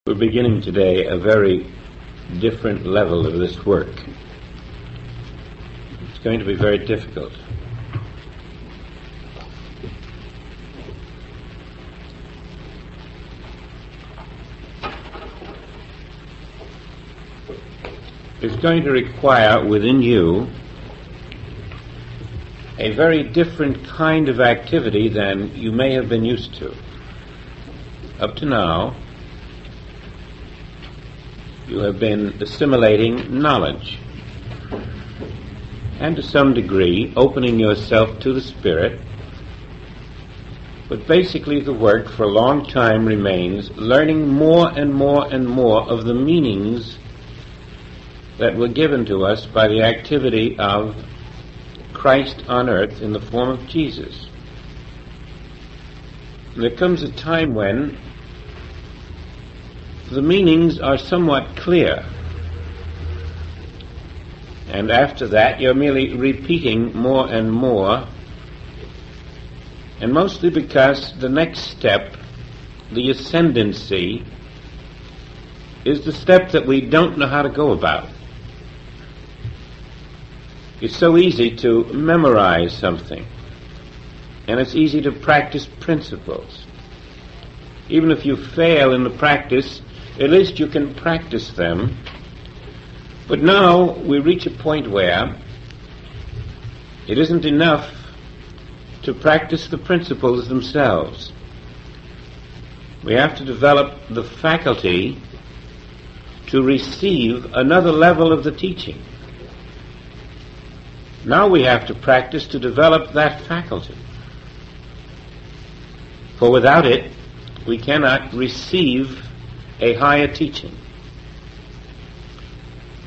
We're beginning today a very different level of this work. It's going to be very difficult. It's going to require within you a very different kind of activity than you may have been used to. Up to now, you have been assimilating knowledge and to some degree opening yourself to the Spirit, but basically the work for a long time remains learning more and more and more of the meanings that were given to us by the activity of Christ on earth in the form of Jesus. And there comes a time when the meanings are somewhat clear, and after that you're merely repeating more and more, and mostly because the next step, the ascendancy, is the step that we don't know how to go about. It's so easy to memorize something, and it's easy to practice principles. Even if you fail in the practice, at least you can practice them. But now we reach a point where it isn't enough to practice the principles themselves. We have to develop the faculty to receive another level of the teaching. Now we have to practice to develop that faculty. For without it, we cannot receive a higher teaching.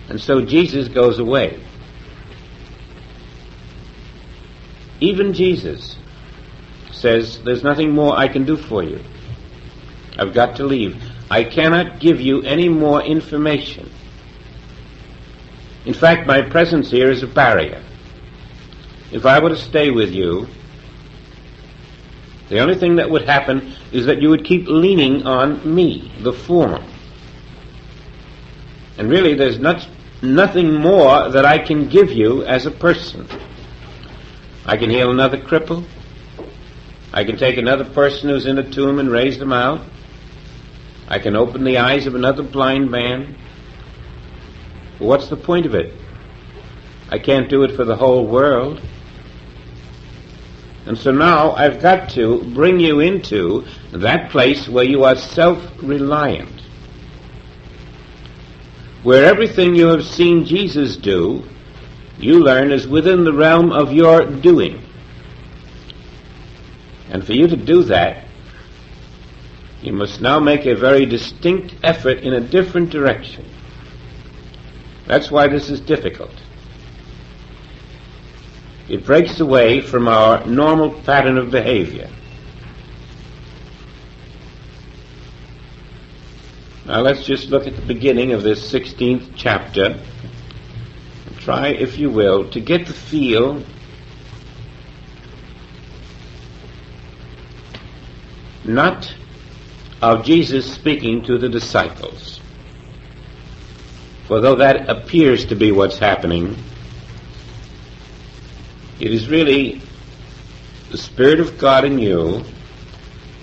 And so Jesus goes away. Even Jesus says, there's nothing more I can do for you. I've got to leave. I cannot give you any more information. In fact, my presence here is a barrier. If I were to stay with you, the only thing that would happen is that you would keep leaning on me, the form. And really there's nothing more that I can give you as a person. I can heal another cripple. I can take another person who's in a tomb and raise them out. I can open the eyes of another blind man. But what's the point of it? I can't do it for the whole world. And so now I've got to bring you into that place where you are self-reliant, where everything you have seen Jesus do, you learn is within the realm of your doing. And for you to do that, you must now make a very distinct effort in a different direction. That's why this is difficult. It breaks away from our normal pattern of behavior. Now let's just look at the beginning of this 16th chapter and try, if you will, to get the feel not of Jesus speaking to the disciples, for though that appears to be what's happening, it is really the Spirit of God in you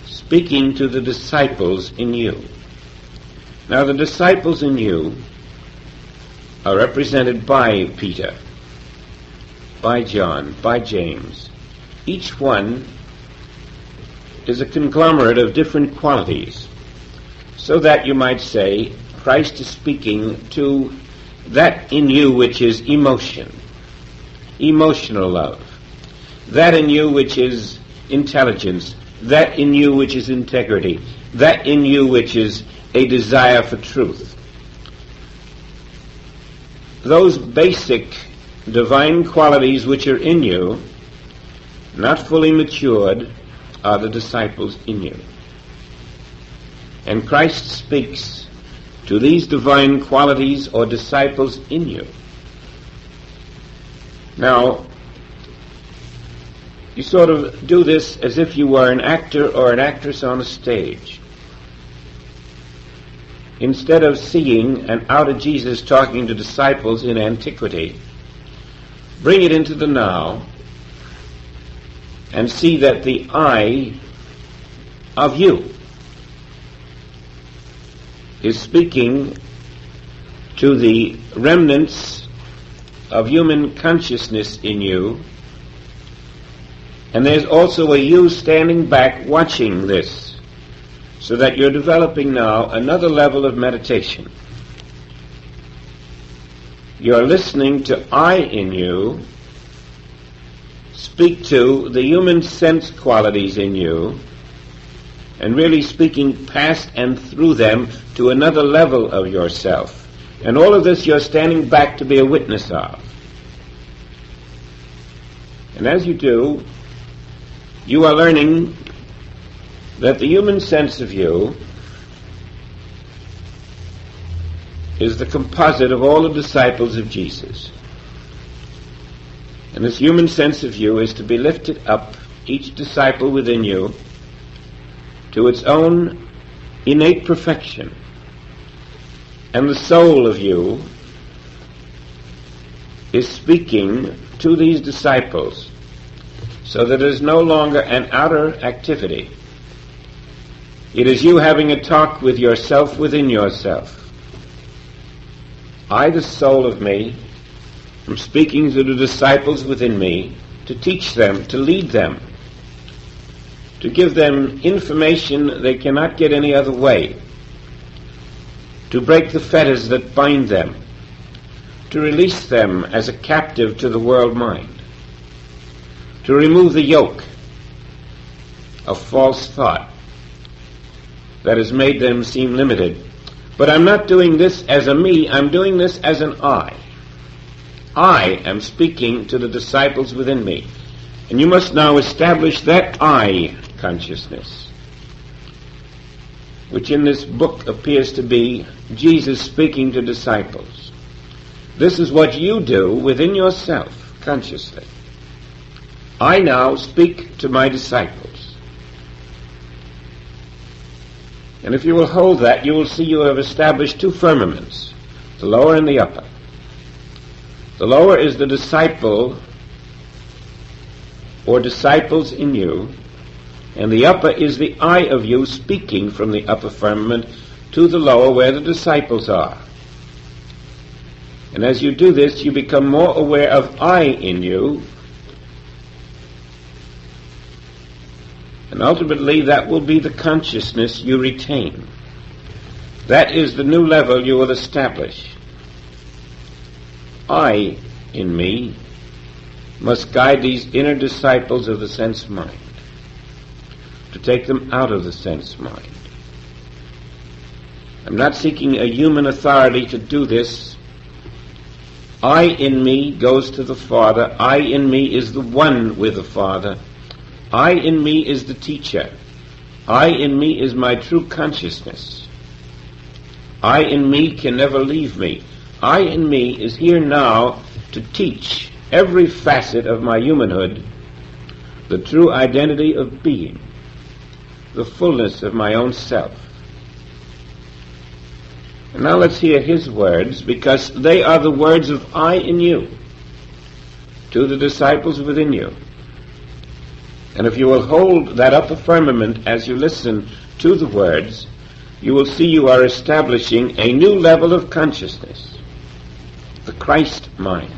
speaking to the disciples in you. Now the disciples in you are represented by Peter, by John, by James. Each one is a conglomerate of different qualities, so that you might say Christ is speaking to that in you which is emotion, emotional love, that in you which is intelligence, that in you which is integrity, that in you which is a desire for truth. Those basic divine qualities which are in you, not fully matured, are the disciples in you. And Christ speaks to these divine qualities or disciples in you. Now, you sort of do this as if you were an actor or an actress on a stage. instead of seeing an outer Jesus talking to disciples in antiquity, bring it into the now and see that the I of you is speaking to the remnants of human consciousness in you, and there's also a you standing back watching this, so that you're developing now another level of meditation. You're listening to I in you speak to the human sense qualities in you, and really speaking past and through them to another level of yourself. And all of this you're standing back to be a witness of. And as you do, you are learning that the human sense of you is the composite of all the disciples of Jesus. And this human sense of you is to be lifted up, each disciple within you, to its own innate perfection. And the soul of you is speaking to these disciples, so that it is no longer an outer activity. It is you having a talk with yourself within yourself. I, the soul of me, am speaking to the disciples within me to teach them, to lead them, to give them information they cannot get any other way, to break the fetters that bind them, to release them as a captive to the world mind, to remove the yoke of false thought that has made them seem limited. But I'm not doing this as a me, I'm doing this as an I. I am speaking to the disciples within me. And you must now establish that I consciousness, which in this book appears to be Jesus speaking to disciples. This is what you do within yourself, consciously. I now speak to my disciples. And if you will hold that, you will see you have established two firmaments, the lower and the upper. The lower is the disciple or disciples in you, and the upper is the I of you speaking from the upper firmament to the lower where the disciples are. And as you do this, you become more aware of I in you, and ultimately that will be the consciousness you retain. That is the new level you will establish. I in me must guide these inner disciples of the sense mind, to take them out of the sense mind. I'm not seeking a human authority to do this. I in me goes to the Father. I in me is the one with the Father. I in me is the teacher. I in me is my true consciousness. I in me can never leave me. I in me is here now to teach every facet of my humanhood the true identity of being, the fullness of my own self. And now let's hear his words, because they are the words of I in you to the disciples within you. And if you will hold that upper firmament as you listen to the words, you will see you are establishing a new level of consciousness, the Christ mind.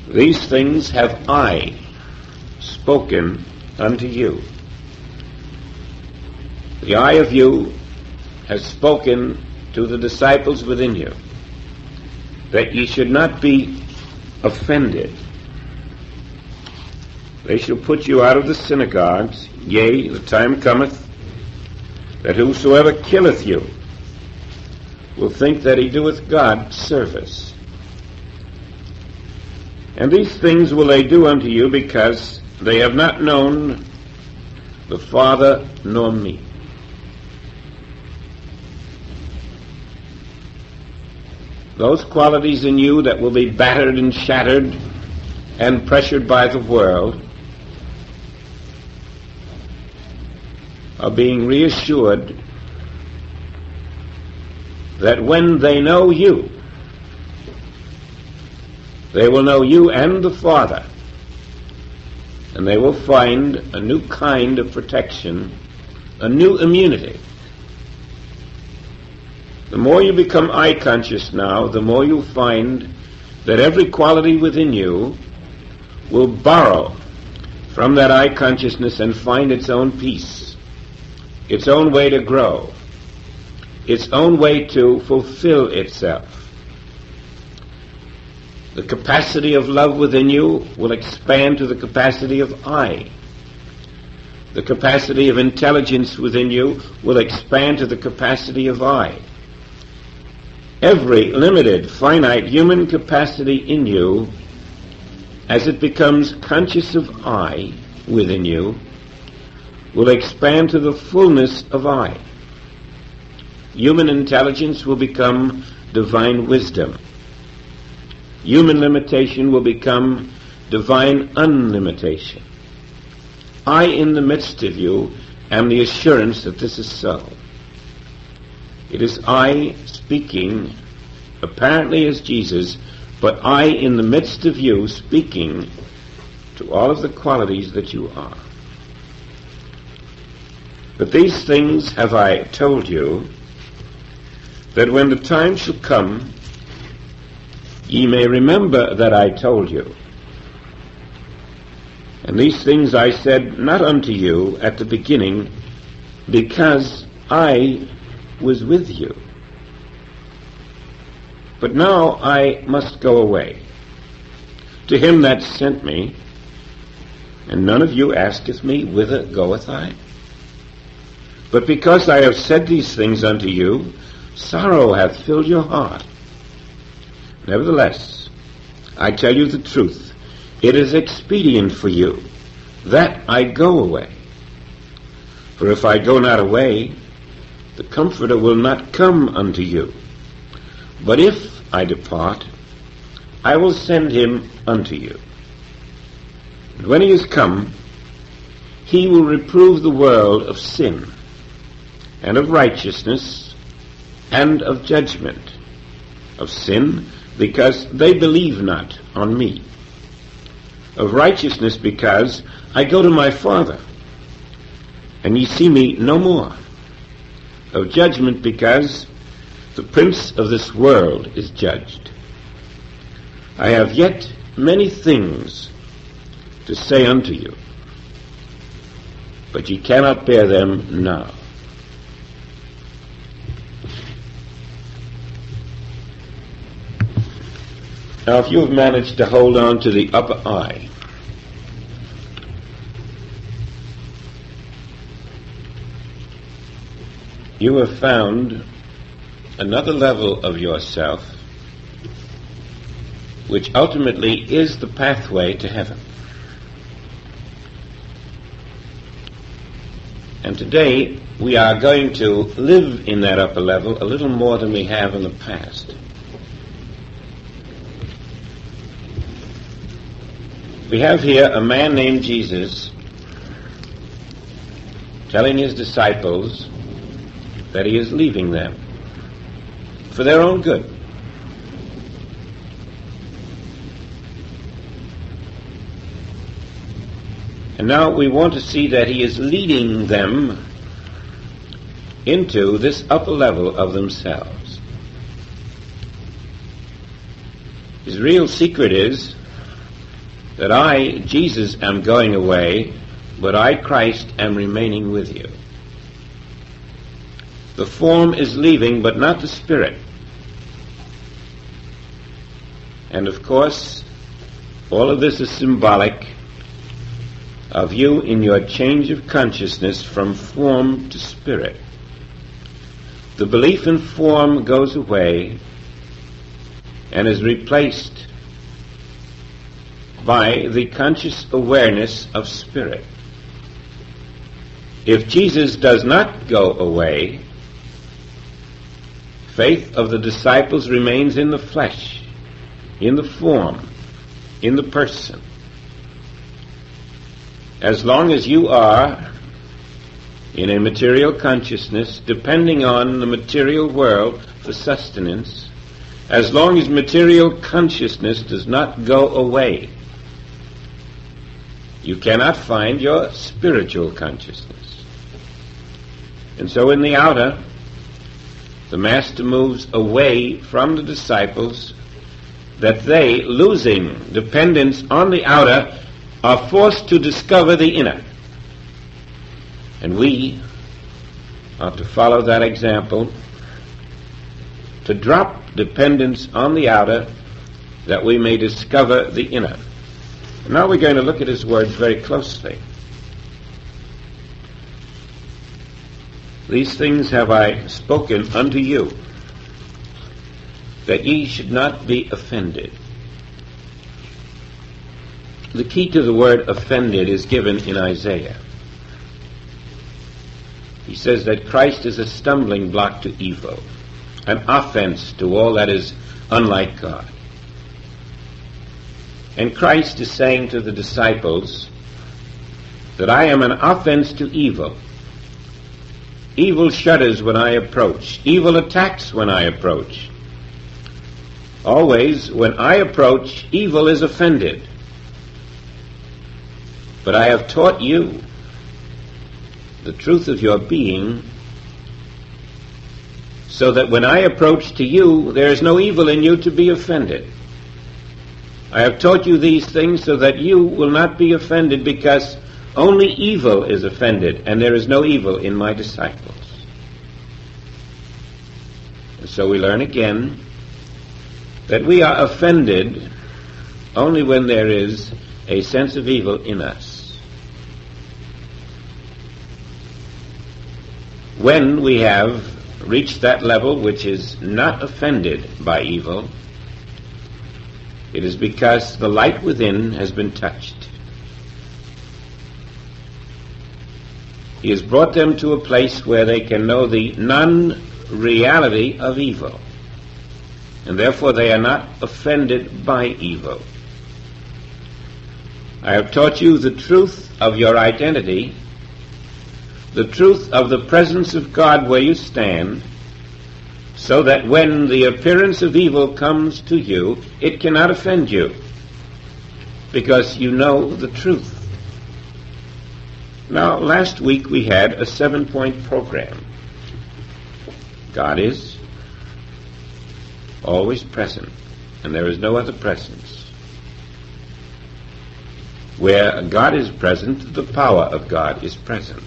These things have I spoken unto you. The I of you has spoken to the disciples within you, that ye should not be offended. They shall put you out of the synagogues. Yea, the time cometh, that whosoever killeth you will think that he doeth God service. And these things will they do unto you, because they have not known the Father nor me. Those qualities in you that will be battered and shattered and pressured by the world are being reassured that when they know you, they will know you and the Father, and they will find a new kind of protection, a new immunity. The more you become I-conscious now, the more you'll find that every quality within you will borrow from that I-consciousness and find its own peace, its own way to grow, its own way to fulfill itself. The capacity of love within you will expand to the capacity of I. The capacity of intelligence within you will expand to the capacity of I. Every limited, finite human capacity in you, as it becomes conscious of I within you, will expand to the fullness of I. Human intelligence will become divine wisdom. Human limitation will become divine unlimitation. I, in the midst of you, am the assurance that this is so. It is I speaking, apparently as Jesus, but I in the midst of you speaking to all of the qualities that you are. But these things have I told you, that when the time shall come, ye may remember that I told you. And these things I said not unto you at the beginning, because I was with you. But now I must go away to him that sent me, and none of you asketh me, whither goeth I? But because I have said these things unto you, sorrow hath filled your heart. Nevertheless, I tell you the truth, it is expedient for you that I go away. For if I go not away, the Comforter will not come unto you. But if I depart, I will send him unto you. And when he is come, he will reprove the world of sin, and of righteousness, and of judgment. Of sin, because they believe not on me. Of righteousness, because I go to my Father, and ye see me no more. Of judgment, because the prince of this world is judged. I have yet many things to say unto you, but ye cannot bear them now. Now, if you have managed to hold on to the upper eye, you have found another level of yourself, which ultimately is the pathway to heaven. And today, we are going to live in that upper level a little more than we have in the past. We have here a man named Jesus telling his disciples that he is leaving them for their own good. And now we want to see that he is leading them into this upper level of themselves. His real secret is that I, Jesus, am going away, but I, Christ, am remaining with you. The form is leaving, but not the spirit. And of course, all of this is symbolic of you in your change of consciousness from form to spirit. The belief in form goes away and is replaced by the conscious awareness of spirit. If Jesus does not go away, faith of the disciples remains in the flesh, in the form, in the person. As long as you are in a material consciousness, depending on the material world for sustenance, as long as material consciousness does not go away, you cannot find your spiritual consciousness. And so in the outer, the Master moves away from the disciples, that they, losing dependence on the outer, are forced to discover the inner. And we are to follow that example, to drop dependence on the outer, that we may discover the inner. And now we're going to look at his words very closely. These things have I spoken unto you, that ye should not be offended. The key to the word offended is given in Isaiah. He says that Christ is a stumbling block to evil, an offense to all that is unlike God. And Christ is saying to the disciples that I am an offense to evil. Evil shudders when I approach. Evil attacks when I approach. Always, when I approach, evil is offended. But I have taught you the truth of your being, so that when I approach to you, there is no evil in you to be offended. I have taught you these things so that you will not be offended, because only evil is offended, and there is no evil in my disciples. And so we learn again that we are offended only when there is a sense of evil in us. When we have reached that level which is not offended by evil, it is because the light within has been touched. He has brought them to a place where they can know the non-reality of evil, and therefore they are not offended by evil. I have taught you the truth of your identity, the truth of the presence of God where you stand, so that when the appearance of evil comes to you, it cannot offend you, because you know the truth. Now, last week we had a 7-point program. God is always present, and there is no other presence. Where God is present, the power of God is present.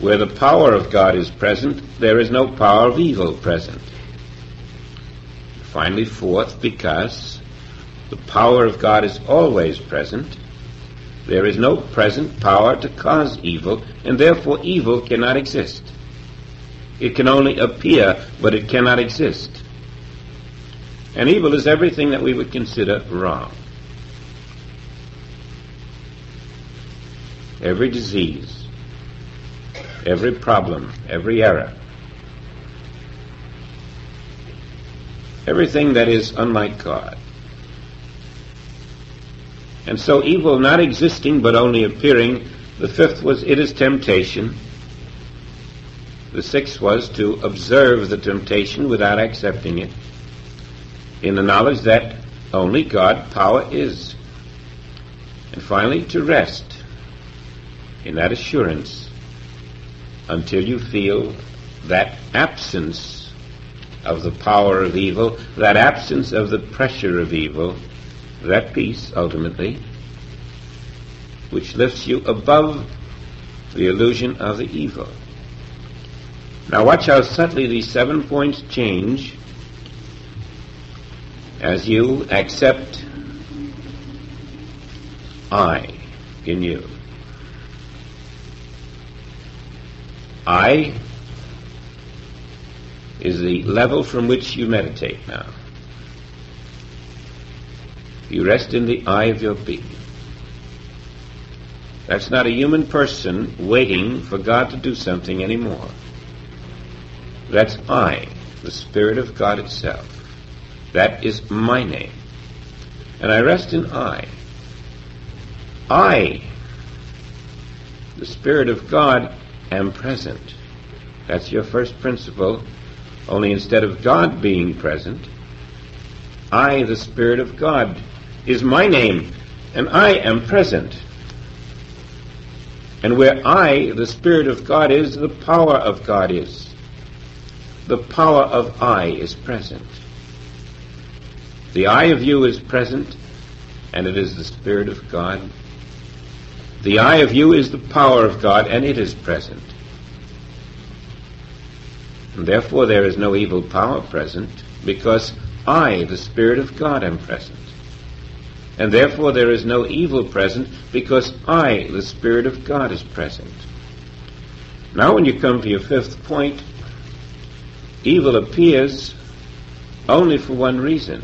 Where the power of God is present, there is no power of evil present. Finally, fourth, because the power of God is always present, there is no present power to cause evil, and therefore evil cannot exist. It can only appear, but it cannot exist. And evil is everything that we would consider wrong. Every disease, every problem, every error, everything that is unlike God. And so evil not existing but only appearing. The fifth was, it is temptation. The sixth was to observe the temptation without accepting it, in the knowledge that only God power is. And finally, to rest in that assurance until you feel that absence of the power of evil, that absence of the pressure of evil, that peace, ultimately, which lifts you above the illusion of the evil. Now watch how subtly these 7 points change as you accept I in you. I is the level from which you meditate now. You rest in the I of your being. That's not a human person waiting for God to do something anymore. That's I, the Spirit of God itself. That is my name. And I rest in I. I, the Spirit of God, am present. That's your first principle. Only instead of God being present, I, the Spirit of God, is my name, and I am present. And where I, the Spirit of God, is, the power of God is. The power of I is present. The I of you is present, and it is the Spirit of God. The I of you is the power of God, and it is present. And therefore there is no evil power present, because I, the Spirit of God, am present. And therefore there is no evil present, because I, the Spirit of God, is present. Now when you come to your fifth point, evil appears only for one reason.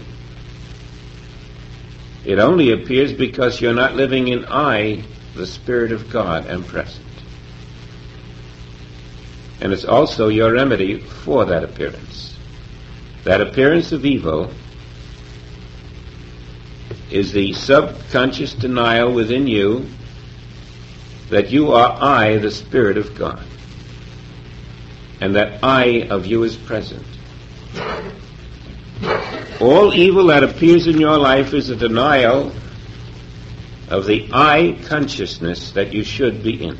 It only appears because you're not living in I, the Spirit of God, am present. And it's also your remedy for that appearance. That appearance of evil is the subconscious denial within you that you are I, the Spirit of God, and that I of you is present. All evil that appears in your life is a denial of the I consciousness that you should be in.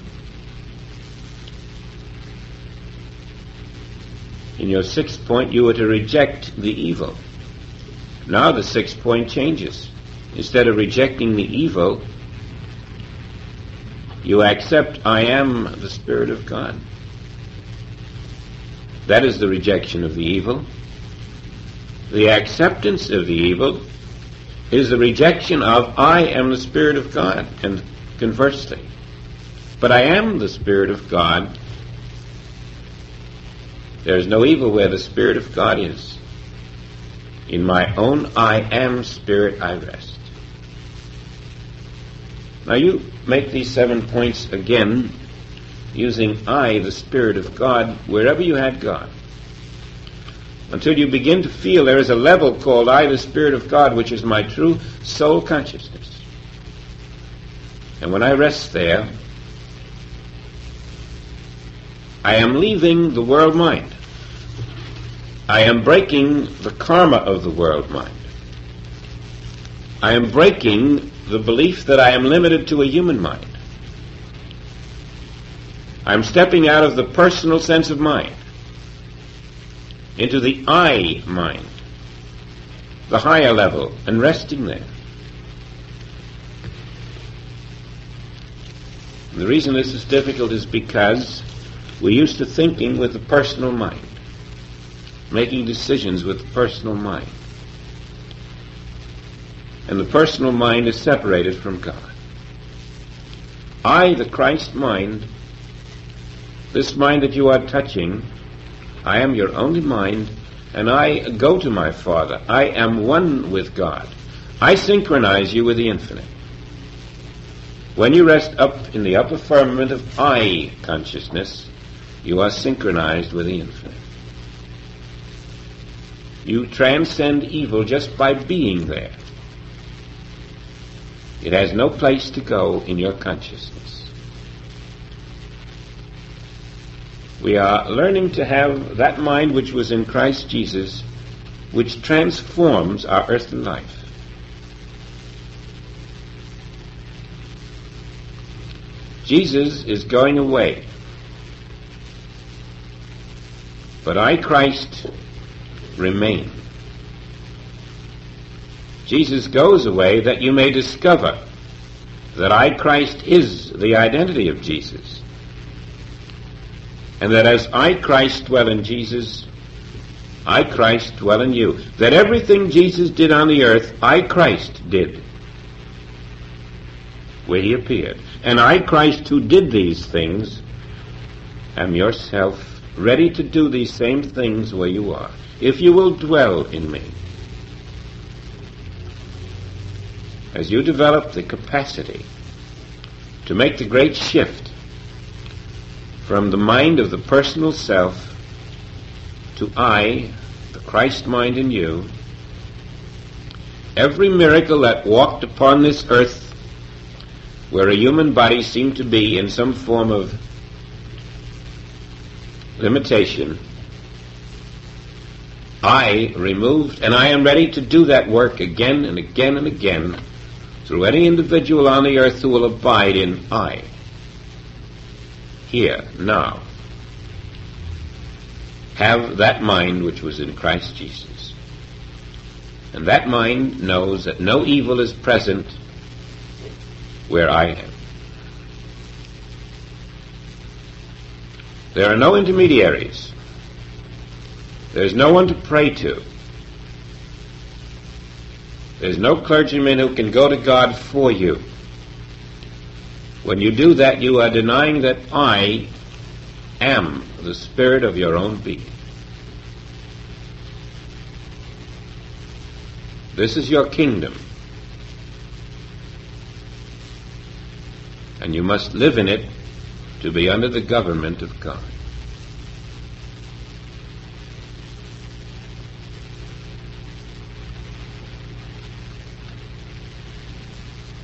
In your sixth point, you are to reject the evil. Now the sixth point changes. Instead of rejecting the evil, you accept I am the Spirit of God. That is the rejection of the evil. The acceptance of the evil is the rejection of I am the Spirit of God, and conversely. But I am the Spirit of God. There is no evil where the Spirit of God is. In my own I am Spirit I rest. Now you make these 7 points again using I, the Spirit of God, wherever you had God, until you begin to feel there is a level called I, the Spirit of God, which is my true soul consciousness. And when I rest there, I am leaving the world mind. I am breaking the karma of the world mind. I am breaking the belief that I am limited to a human mind. I am stepping out of the personal sense of mind into the I mind, the higher level, and resting there. And the reason this is difficult is because we're used to thinking with the personal mind, making decisions with the personal mind. And the personal mind is separated from God. I, the Christ mind, this mind that you are touching, I am your only mind, and I go to my Father. I am one with God. I synchronize you with the infinite. When you rest up in the upper firmament of I consciousness, you are synchronized with the infinite. You transcend evil just by being there. It has no place to go in your consciousness. We are learning to have that mind which was in Christ Jesus, which transforms our earthly life. Jesus is going away, but I, Christ, remain. Jesus goes away that you may discover that I, Christ, is the identity of Jesus. And that as I, Christ, dwell in Jesus, I, Christ, dwell in you. That everything Jesus did on the earth, I, Christ, did where he appeared. And I, Christ, who did these things, am yourself ready to do these same things where you are, if you will dwell in me. As you develop the capacity to make the great shift from the mind of the personal self to I, the Christ mind in you, every miracle that walked upon this earth where a human body seemed to be in some form of limitation, I removed, and I am ready to do that work again and again and again through any individual on the earth who will abide in I. Here, now, have that mind which was in Christ Jesus. And that mind knows that no evil is present where I am. There are no intermediaries. There's no one to pray to. There's no clergyman who can go to God for you. When you do that, you are denying that I am the spirit of your own being. This is your kingdom. And you must live in it to be under the government of God.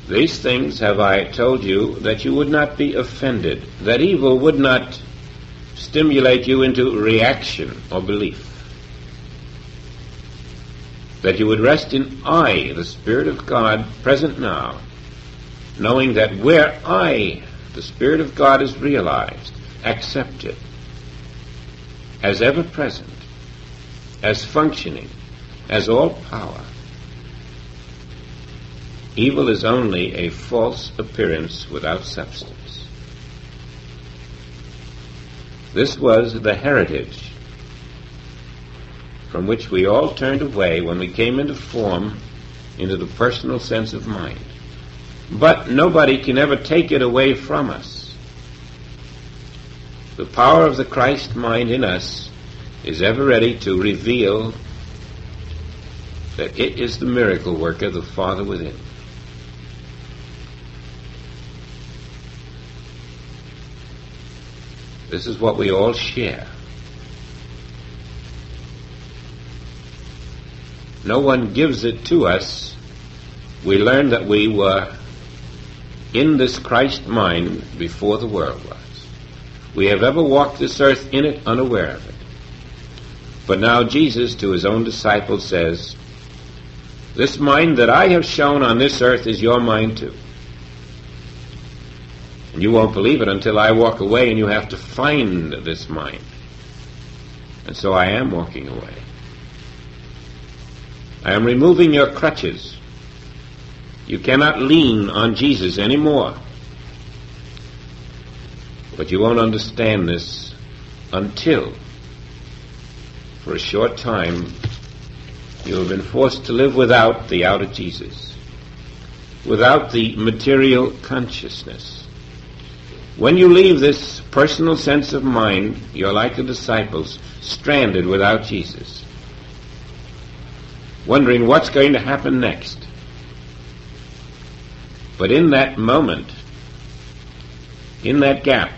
These things have I told you that you would not be offended, that evil would not stimulate you into reaction or belief, that you would rest in I, the Spirit of God, present now, knowing that where I, the Spirit of God, is realized, accepted, as ever present, as functioning, as all power, evil is only a false appearance without substance. This was the heritage from which we all turned away when we came into form, into the personal sense of mind. But nobody can ever take it away from us. The power of the Christ mind in us is ever ready to reveal that it is the miracle worker, the Father within. This is what we all share. No one gives it to us. We learn that we were in this Christ mind before the world was. We have ever walked this earth in it unaware of it. But now Jesus, to his own disciples, says, this mind that I have shown on this earth is your mind too. And you won't believe it until I walk away and you have to find this mind. And so I am walking away. I am removing your crutches. You cannot lean on Jesus anymore. But you won't understand this until, for a short time, you have been forced to live without the outer Jesus, without the material consciousness. When you leave this personal sense of mind, you're like the disciples, stranded without Jesus, wondering what's going to happen next. But in that moment, in that gap,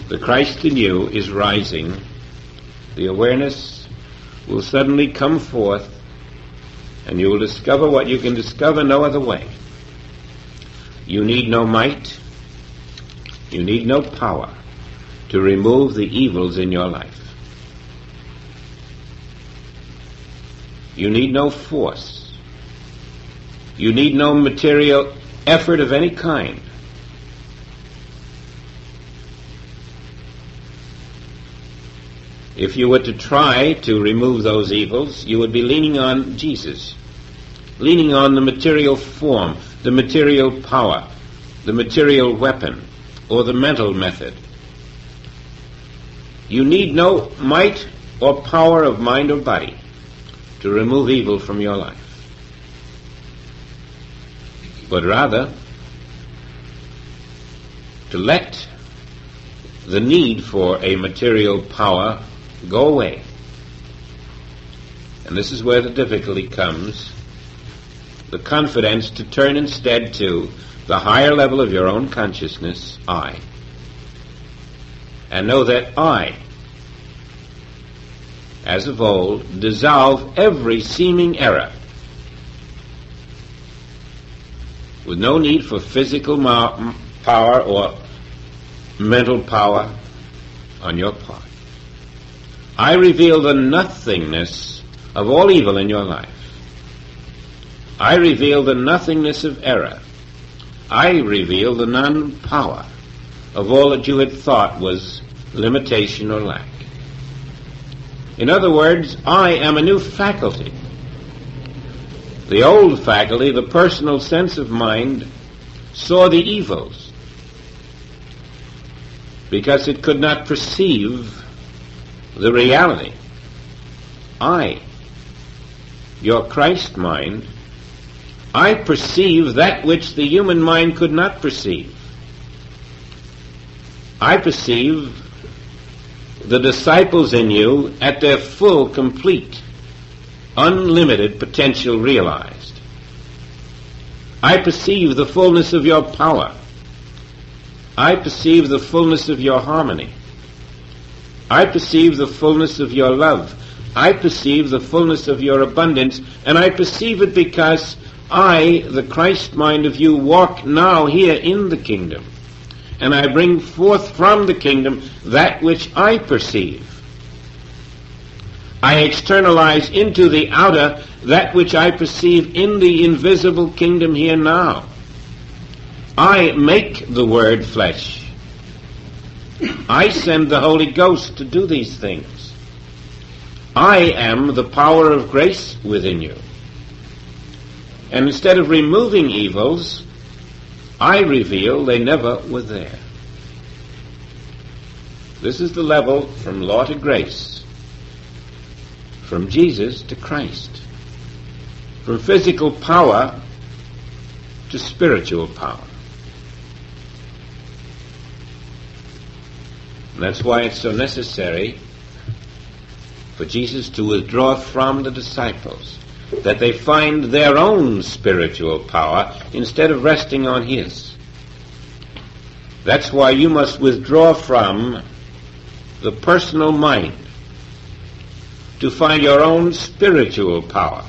the Christ in you is rising. The awareness will suddenly come forth, and you will discover what you can discover no other way. You need no might. You need no power to remove the evils in your life. You need no force. You need no material effort of any kind. If you were to try to remove those evils, you would be leaning on Jesus, leaning on the material form, the material power, the material weapon, or the mental method. You need no might or power of mind or body to remove evil from your life, but rather to let the need for a material power go away. And this is where the difficulty comes, the confidence to turn instead to the higher level of your own consciousness, I, and know that I, as of old, dissolve every seeming error, with no need for physical power or mental power on your part. I reveal the nothingness of all evil in your life. I reveal the nothingness of error. I reveal the non-power of all that you had thought was limitation or lack. In other words, I am a new faculty. The old faculty, the personal sense of mind, saw the evils because it could not perceive the reality. I, your Christ mind, I perceive that which the human mind could not perceive. I perceive the disciples in you at their full, complete, unlimited potential realized. I perceive the fullness of your power. I perceive the fullness of your harmony. I perceive the fullness of your love. I perceive the fullness of your abundance, and I perceive it because I, the Christ mind of you, walk now here in the kingdom. And I bring forth from the kingdom that which I perceive. I externalize into the outer that which I perceive in the invisible kingdom here now. I make the Word flesh. I send the Holy Ghost to do these things. I am the power of grace within you. And instead of removing evils, I reveal they never were there. This is the level from law to grace, from Jesus to Christ, from physical power to spiritual power. And that's why it's so necessary for Jesus to withdraw from the disciples, that they find their own spiritual power instead of resting on his. That's why you must withdraw from the personal mind to find your own spiritual power,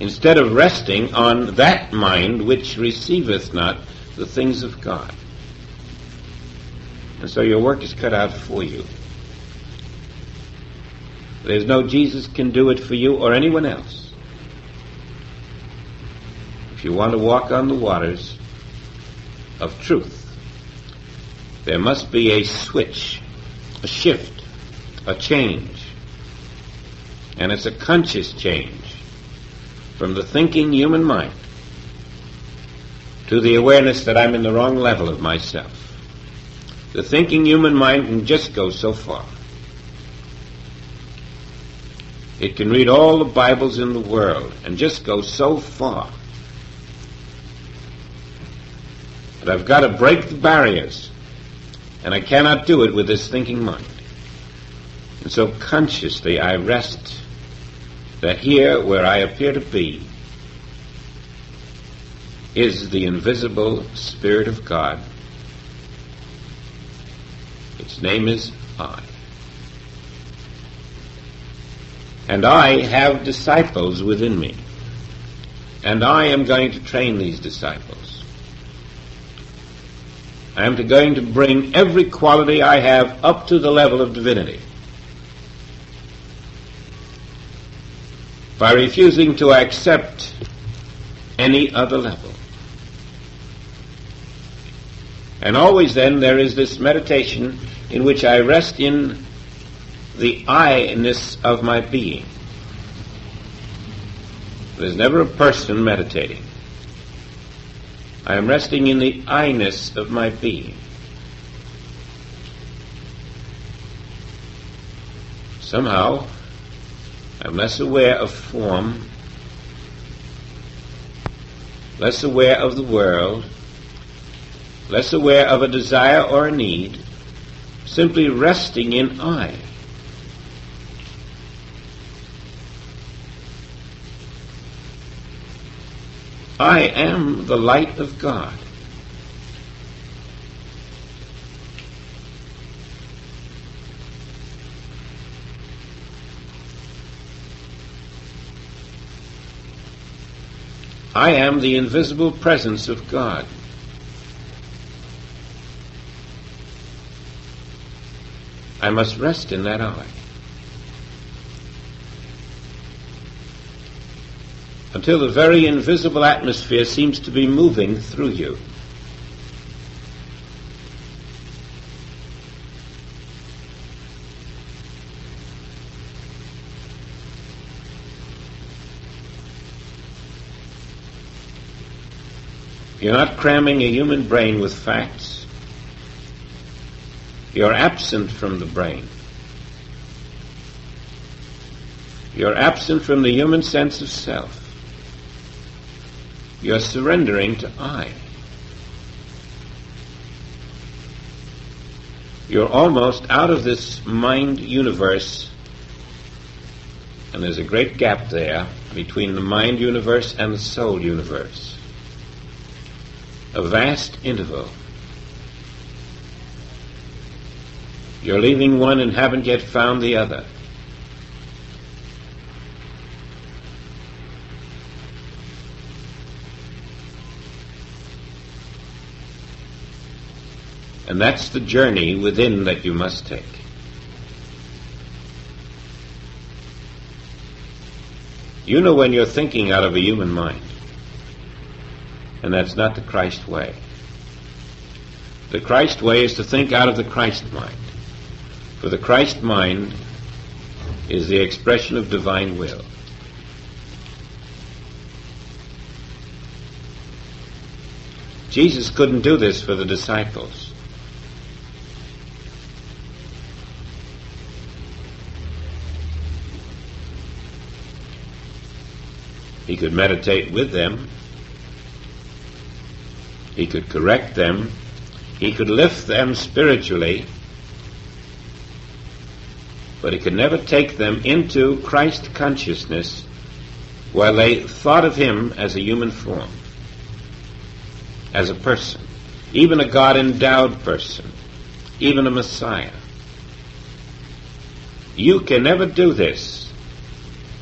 instead of resting on that mind which receiveth not the things of God. And so your work is cut out for you. There's no Jesus can do it for you or anyone else. If you want to walk on the waters of truth, there must be a switch, a shift, a change. And it's a conscious change from the thinking human mind to the awareness that I'm in the wrong level of myself. The thinking human mind can just go so far. It can read all the Bibles in the world and just go so far. But I've got to break the barriers, and I cannot do it with this thinking mind. And so consciously I rest that here where I appear to be is the invisible Spirit of God. Its name is I. And I have disciples within me. And I am going to train these disciples. I am going to bring every quality I have up to the level of divinity. By refusing to accept any other level. And always then there is this meditation in which I rest in the I-ness of my being. There's never a person meditating. I am resting in the I-ness of my being. Somehow, I'm less aware of form, less aware of the world, less aware of a desire or a need, simply resting in I. I am the light of God. I am the invisible presence of God. I must rest in that I. Until the very invisible atmosphere seems to be moving through you. You're not cramming a human brain with facts. You're absent from the brain. You're absent from the human sense of self. You're surrendering to I. You're almost out of this mind universe, and there's a great gap there between the mind universe and the soul universe. A vast interval. You're leaving one and haven't yet found the other. And that's the journey within that you must take. You know when you're thinking out of a human mind. And that's not the Christ way. The Christ way is to think out of the Christ mind. For the Christ mind is the expression of divine will. Jesus couldn't do this for the disciples. He could meditate with them. He could correct them. He could lift them spiritually. But he could never take them into Christ consciousness while they thought of him as a human form, as a person, even a God-endowed person, even a Messiah. You can never do this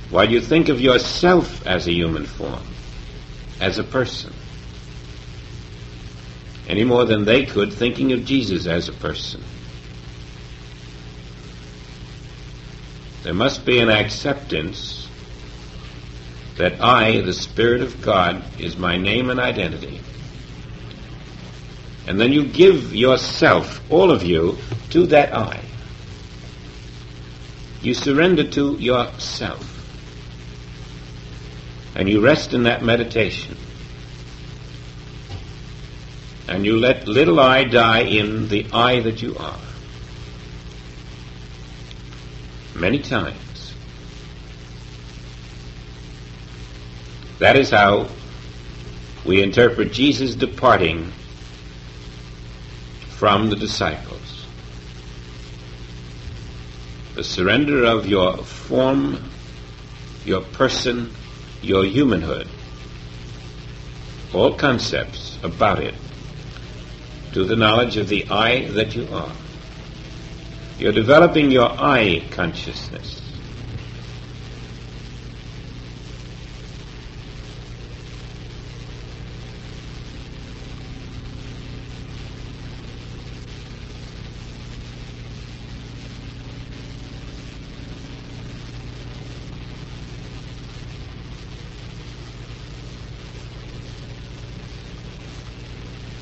while you think of yourself as a human form, as a person, any more than they could thinking of Jesus as a person. There must be an acceptance that I, the Spirit of God, is my name and identity. And then you give yourself, all of you, to that I. You surrender to yourself. And you rest in that meditation. And you let little I die in the I that you are. Many times. That is how we interpret Jesus departing from the disciples. The surrender of your form, your person, your humanhood, all concepts about it, to the knowledge of the I that you are. You're developing your I consciousness.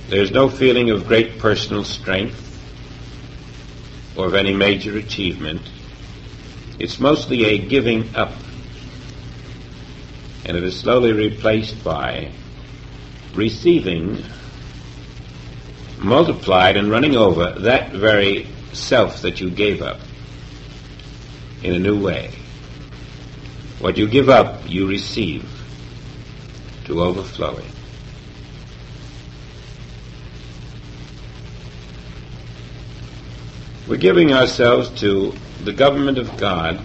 There's no feeling of great personal strength or of any major achievement. It's mostly a giving up, and it is slowly replaced by receiving, multiplied and running over that very self that you gave up in a new way. What you give up, you receive to overflowing. We're giving ourselves to the government of God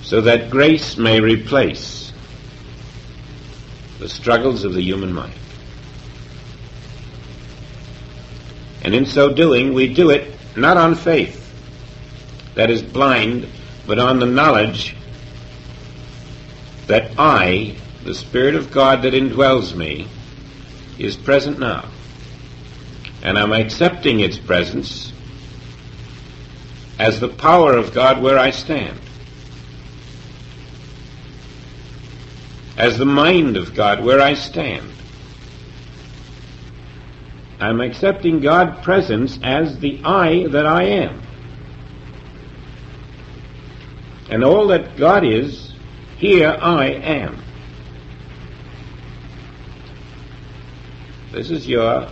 so that grace may replace the struggles of the human mind. And in so doing, we do it not on faith, that is blind, but on the knowledge that I, the Spirit of God that indwells me, is present now. And I'm accepting its presence as the power of God where I stand, as the mind of God where I stand. I'm accepting God's presence as the I that I am. And all that God is, here I am. This is your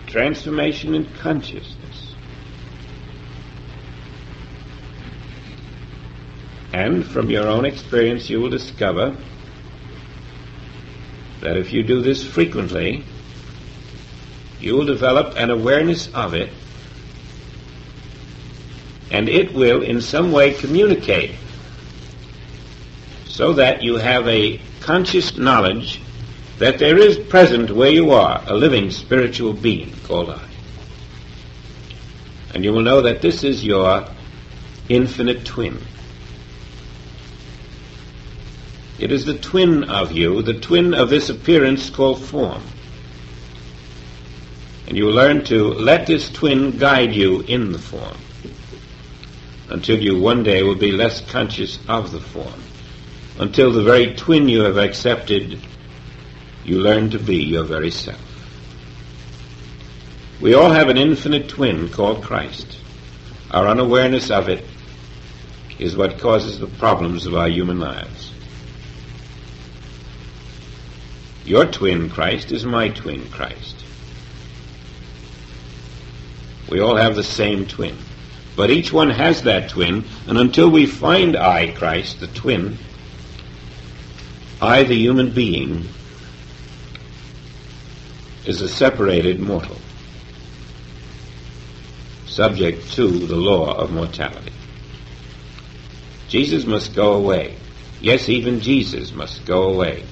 transformation in consciousness. And from your own experience you will discover that if you do this frequently, you will develop an awareness of it, and it will in some way communicate so that you have a conscious knowledge that there is present where you are a living spiritual being called I. And you will know that this is your infinite twin. It is the twin of you, the twin of this appearance called form. And you will learn to let this twin guide you in the form until you one day will be less conscious of the form, until the very twin you have accepted you learn to be your very self. We all have an infinite twin called Christ. Our unawareness of it is what causes the problems of our human lives. Your twin, Christ, is my twin, Christ. We all have the same twin. But each one has that twin, and until we find I, Christ, the twin, I, the human being, is a separated mortal, subject to the law of mortality. Jesus must go away. Yes, even Jesus must go away.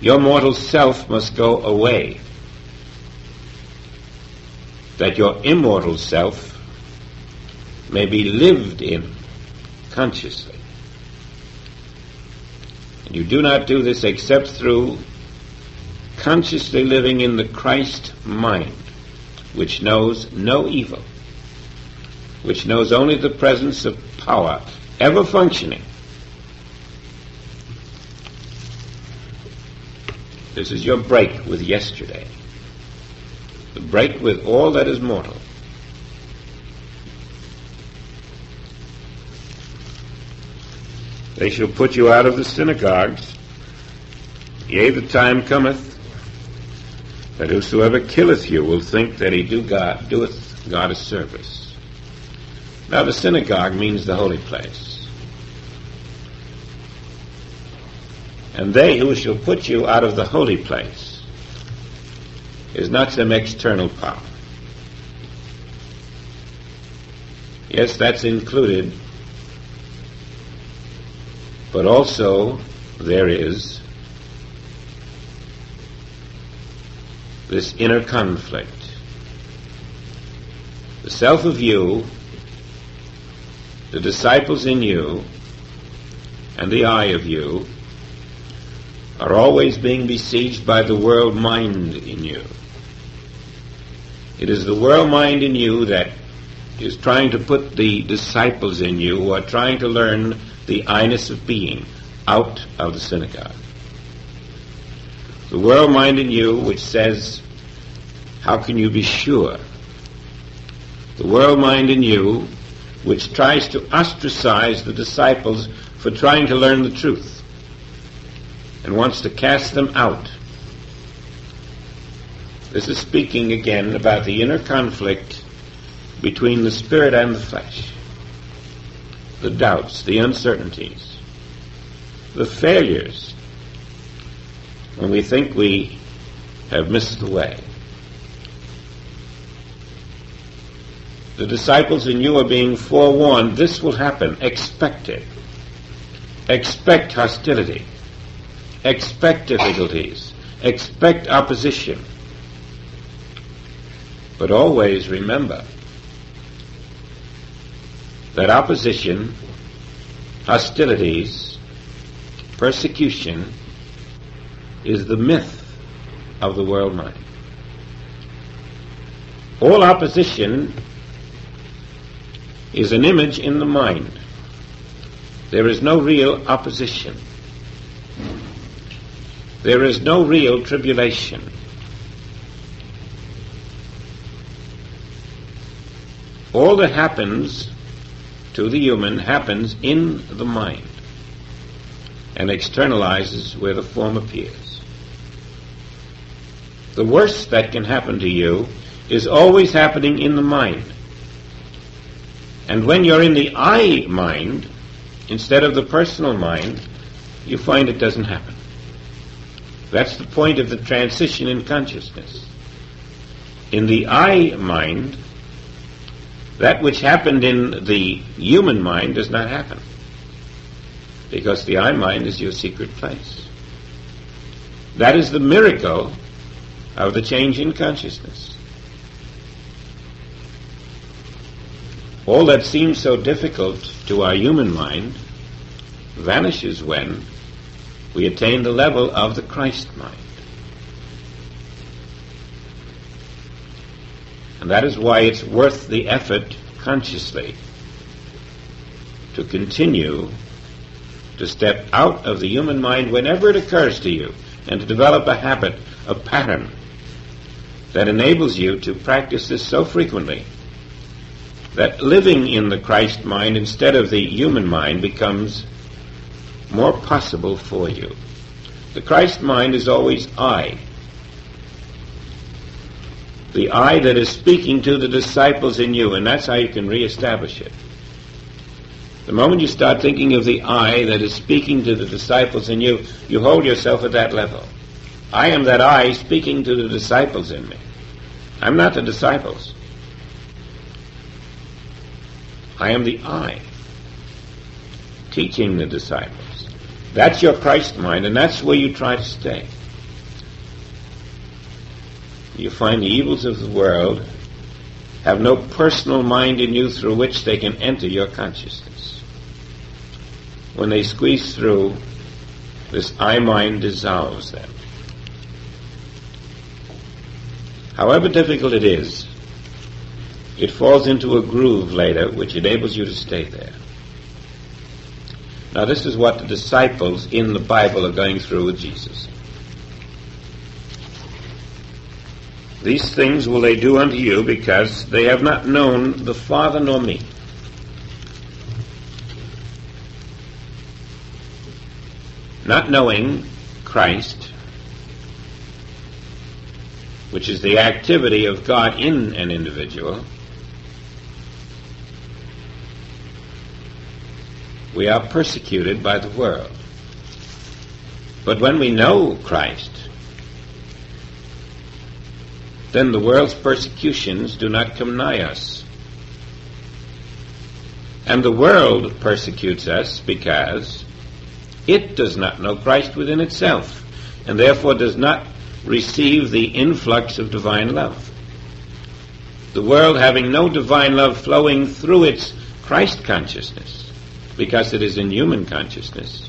Your mortal self must go away, that your immortal self may be lived in consciously. And you do not do this except through consciously living in the Christ mind, which knows no evil, which knows only the presence of power, ever functioning. This is your break with yesterday, the break with all that is mortal. They shall put you out of the synagogues. Yea, the time cometh that whosoever killeth you will think that he doeth God a service. Now the synagogue means the holy place. And they who shall put you out of the holy place is not some external power. Yes, that's included, but also there is this inner conflict. The self of you, the disciples in you, and the I of you are always being besieged by the world mind in you. It is the world mind in you that is trying to put the disciples in you who are trying to learn the I-ness of being out of the synagogue. The world mind in you which says, how can you be sure? The world mind in you which tries to ostracize the disciples for trying to learn the truth and wants to cast them out. This is speaking again about the inner conflict between the spirit and the flesh, the doubts, the uncertainties, the failures, when we think we have missed the way. The disciples in you are being forewarned, this will happen. Expect it. Expect hostility. Expect difficulties. Expect opposition. But always remember that opposition, hostilities, persecution is the myth of the world mind. All opposition is an image in the mind. There is no real opposition. There is no real tribulation. All that happens to the human happens in the mind and externalizes where the form appears. The worst that can happen to you is always happening in the mind. And when you're in the I mind, instead of the personal mind, you find it doesn't happen. That's the point of the transition in consciousness. In the I mind, that which happened in the human mind does not happen, because the I mind is your secret place. That is the miracle of the change in consciousness. All that seems so difficult to our human mind vanishes when we attain the level of the Christ mind. And that is why it's worth the effort consciously to continue to step out of the human mind whenever it occurs to you, and to develop a habit, a pattern that enables you to practice this so frequently that living in the Christ mind instead of the human mind becomes more possible for you. The Christ mind is always I. The I that is speaking to the disciples in you, and that's how you can reestablish it. The moment you start thinking of the I that is speaking to the disciples in you, you hold yourself at that level. I am that I speaking to the disciples in me. I'm not the disciples. I am the I teaching the disciples. That's your Christ mind, and that's where you try to stay. You find the evils of the world have no personal mind in you through which they can enter your consciousness. When they squeeze through, this I mind dissolves them. However difficult it is, it falls into a groove later which enables you to stay there. Now this is what the disciples in the Bible are going through with Jesus. These things will they do unto you, because they have not known the Father nor me. Not knowing Christ, which is the activity of God in an individual, we are persecuted by the world. But when we know Christ, then the world's persecutions do not come nigh us. And the world persecutes us because it does not know Christ within itself, and therefore does not receive the influx of divine love. The world, having no divine love flowing through its Christ consciousness, because it is in human consciousness,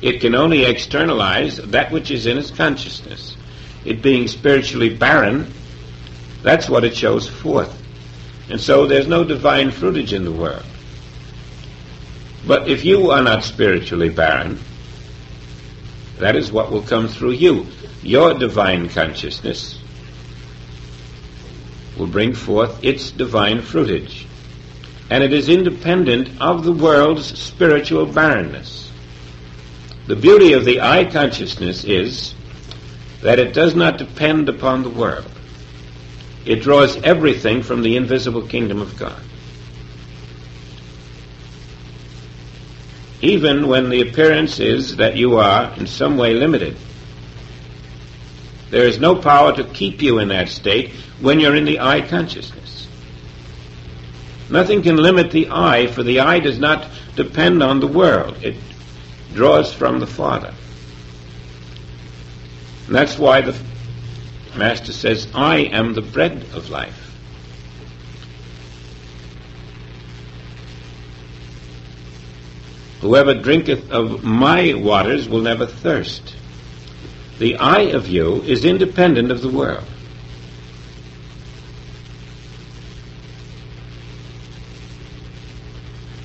it can only externalize that which is in its consciousness. It being spiritually barren, that's what it shows forth. And so there's no divine fruitage in the world. But if you are not spiritually barren, that is what will come through you. Your divine consciousness will bring forth its divine fruitage. And it is independent of the world's spiritual barrenness. The beauty of the I consciousness is that it does not depend upon the world. It draws everything from the invisible kingdom of God. Even when the appearance is that you are in some way limited, there is no power to keep you in that state when you're in the I consciousness. Nothing can limit the I, for the I does not depend on the world. It draws from the Father. And that's why the Master says, I am the bread of life. Whoever drinketh of my waters will never thirst. The I of you is independent of the world.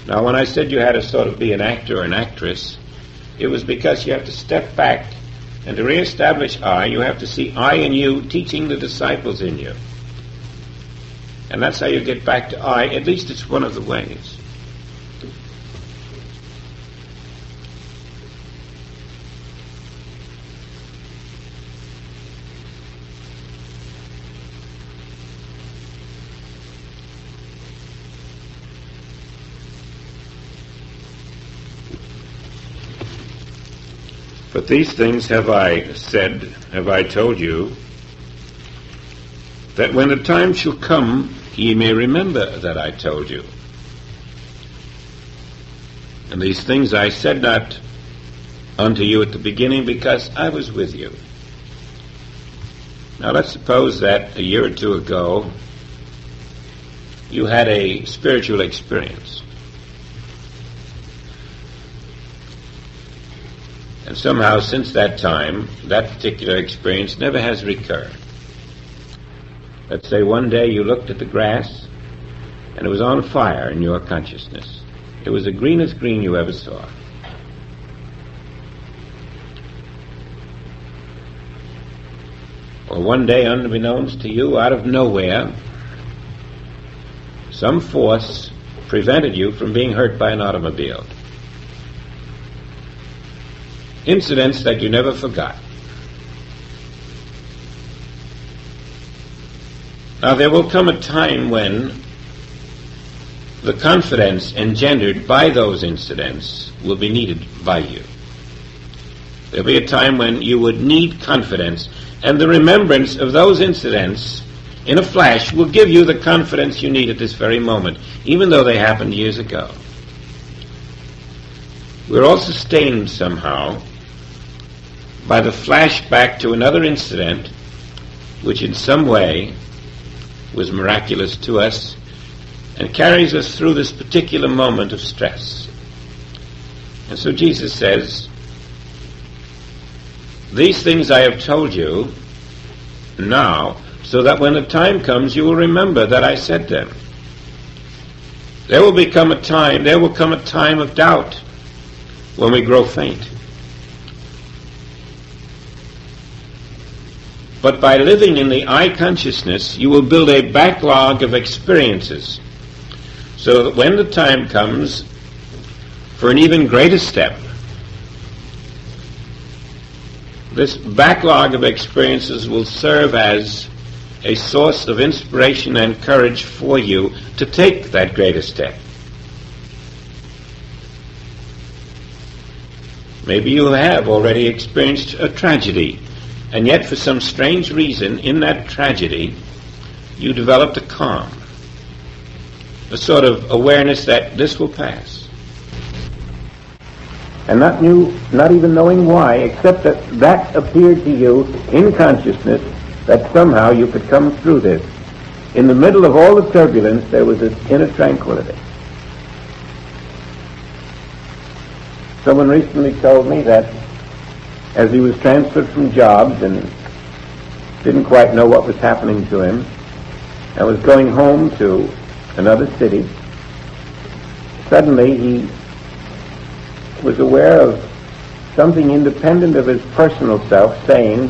Now, when I said you had to sort of be an actor or an actress, it was because you have to step back, and to reestablish I, you have to see I in you teaching the disciples in you. And that's how you get back to I. At least it's one of the ways. But these things have I said, have I told you, that when the time shall come, ye may remember that I told you. And these things I said not unto you at the beginning, because I was with you. Now let's suppose that a year or two ago, you had a spiritual experience. And somehow, since that time, that particular experience never has recurred. Let's say one day you looked at the grass, and it was on fire in your consciousness. It was the greenest green you ever saw. Or one day, unbeknownst to you, out of nowhere, some force prevented you from being hurt by an automobile. Incidents that you never forgot. Now there will come a time when the confidence engendered by those incidents will be needed by you. There will be a time when you would need confidence, and the remembrance of those incidents in a flash will give you the confidence you need at this very moment, even though they happened years ago. We're all sustained somehow by the flashback to another incident which in some way was miraculous to us and carries us through this particular moment of stress. And so Jesus says, these things I have told you now, so that when the time comes you will remember that I said them. There will come a time of doubt when we grow faint. But by living in the I consciousness, you will build a backlog of experiences, so that when the time comes for an even greater step, this backlog of experiences will serve as a source of inspiration and courage for you to take that greater step. Maybe you have already experienced a tragedy, and yet for some strange reason in that tragedy you developed a calm, a sort of awareness that this will pass. And not even knowing why, except that appeared to you in consciousness that somehow you could come through this. In the middle of all the turbulence there was this inner tranquility. Someone recently told me that as he was transferred from jobs and didn't quite know what was happening to him and was going home to another city, suddenly he was aware of something independent of his personal self saying,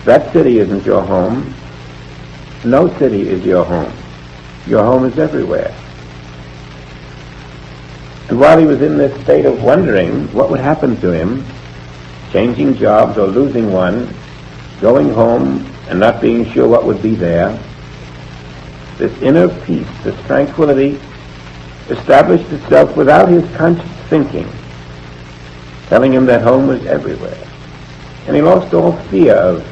that city isn't your home, no city is your home is everywhere. And while he was in this state of wondering what would happen to him, changing jobs or losing one, going home and not being sure what would be there, this inner peace, this tranquility established itself without his conscious thinking, telling him that home was everywhere. And he lost all fear of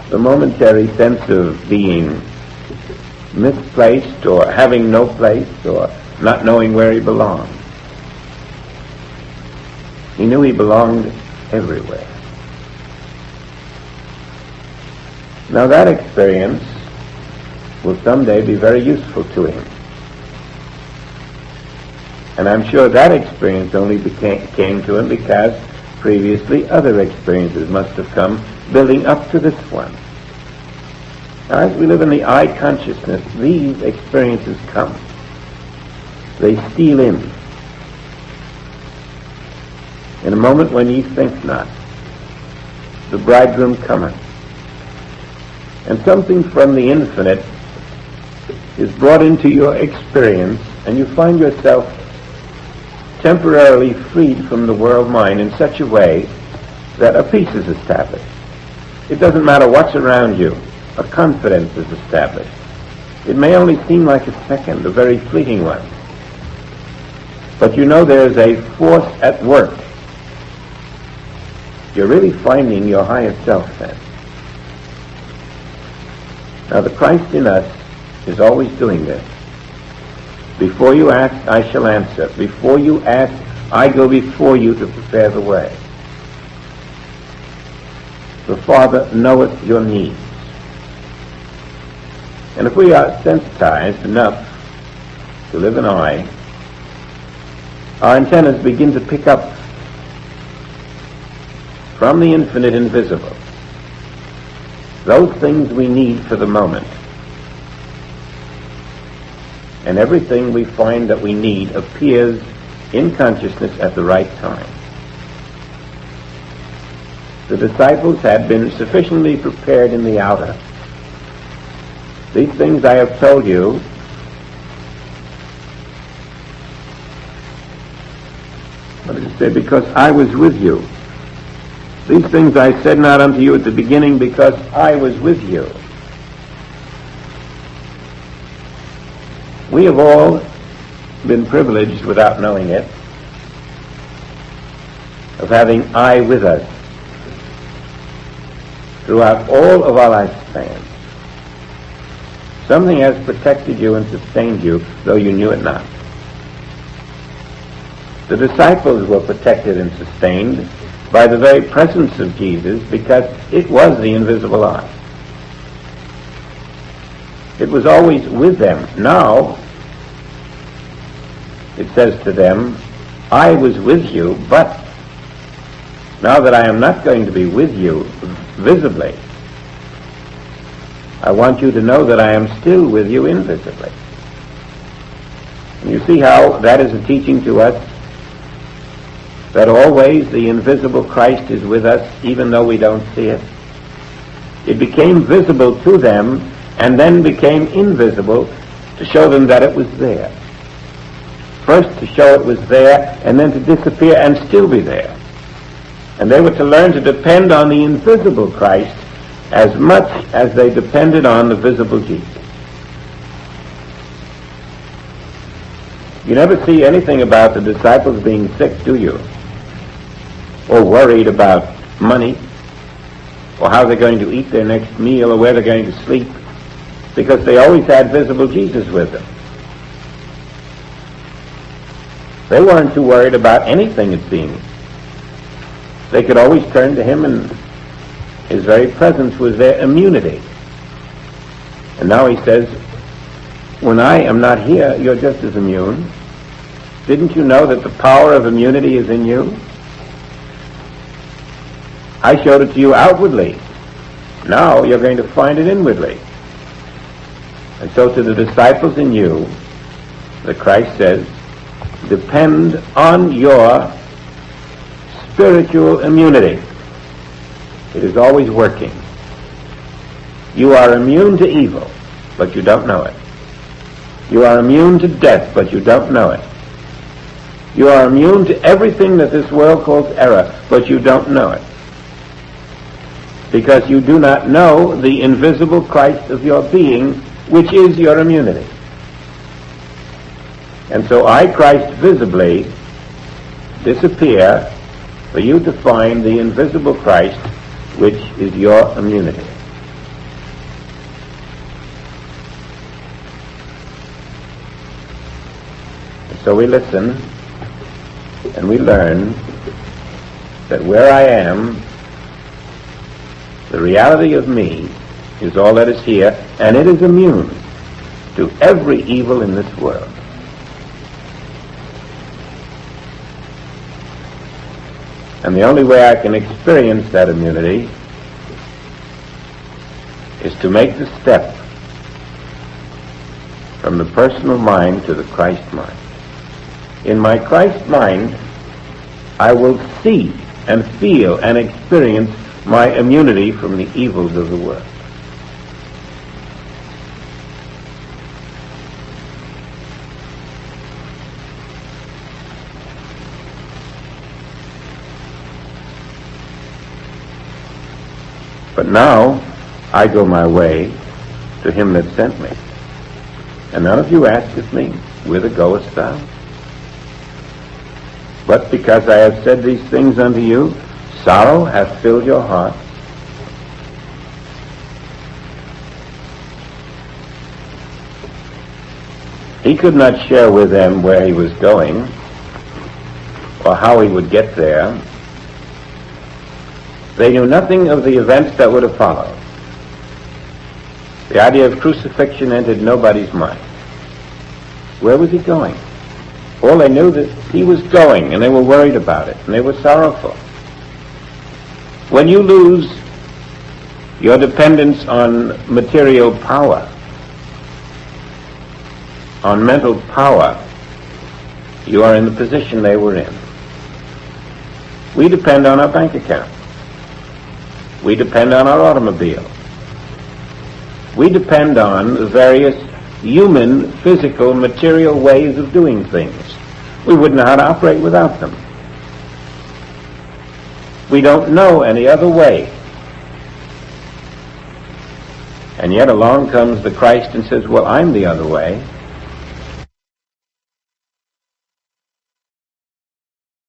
the momentary sense of being misplaced or having no place or not knowing where he belonged. He knew he belonged everywhere. Now that experience will someday be very useful to him. And I'm sure that experience only came to him because previously other experiences must have come building up to this one. Now, as we live in the I consciousness, these experiences come. They steal in a moment when ye think not. The bridegroom cometh. And something from the infinite is brought into your experience, and you find yourself temporarily freed from the world mind in such a way that a peace is established. It doesn't matter what's around you. A confidence is established. It may only seem like a second, a very fleeting one. But you know there is a force at work. You're really finding your higher self then. Now the Christ in us is always doing this. Before you ask, I shall answer. Before you ask, I go before you to prepare the way. The Father knoweth your needs. And if we are sensitized enough to live in I, our antennas begin to pick up from the infinite invisible those things we need for the moment. And everything we find that we need appears in consciousness at the right time. The disciples had been sufficiently prepared in the outer. These things I have told you what does it say? Because I was with you. These things I said not unto you at the beginning, because I was with you. We have all been privileged, without knowing it, of having I with us throughout all of our lifespan. Something has protected you and sustained you, though you knew it not. The disciples were protected and sustained by the very presence of Jesus, because it was the invisible I. It was always with them. Now, it says to them, I was with you, but now that I am not going to be with you visibly, I want you to know that I am still with you invisibly. And you see how that is a teaching to us, that always the invisible Christ is with us, even though we don't see it. It became visible to them, and then became invisible to show them that it was there. First to show it was there, and then to disappear and still be there. And they were to learn to depend on the invisible Christ as much as they depended on the visible Jesus. You never see anything about the disciples being sick, do you? Or worried about money, or how they're going to eat their next meal, or where they're going to sleep, because they always had visible Jesus with them. They weren't too worried about anything, it seems. They could always turn to him, and his very presence was their immunity. And now he says, when I am not here, you're just as immune. Didn't you know that the power of immunity is in you? I showed it to you outwardly. Now you're going to find it inwardly. And so to the disciples in you, the Christ says, depend on your spiritual immunity. It is always working. You are immune to evil, but you don't know it. You are immune to death, but you don't know it. You are immune to everything that this world calls error, but you don't know it. Because you do not know the invisible Christ of your being, which is your immunity. And so I, Christ, visibly disappear for you to find the invisible Christ, which is your immunity. And so we listen and we learn that where I am, the reality of me is all that is here, and it is immune to every evil in this world. And the only way I can experience that immunity is to make the step from the personal mind to the Christ mind. In my Christ mind, I will see and feel and experience my immunity from the evils of the world. But now I go my way to him that sent me. And none of you asketh me, whither goest thou? But because I have said these things unto you, sorrow hath filled your heart. He could not share with them where he was going or how he would get there. They knew nothing of the events that would have followed. The idea of crucifixion entered nobody's mind. Where was he going? All they knew that he was going, and they were worried about it, and they were sorrowful. When you lose your dependence on material power, on mental power, you are in the position they were in. We depend on our bank account. We depend on our automobile. We depend on the various human, physical, material ways of doing things. We wouldn't know how to operate without them. We don't know any other way. And yet along comes the Christ and says, well, I'm the other way.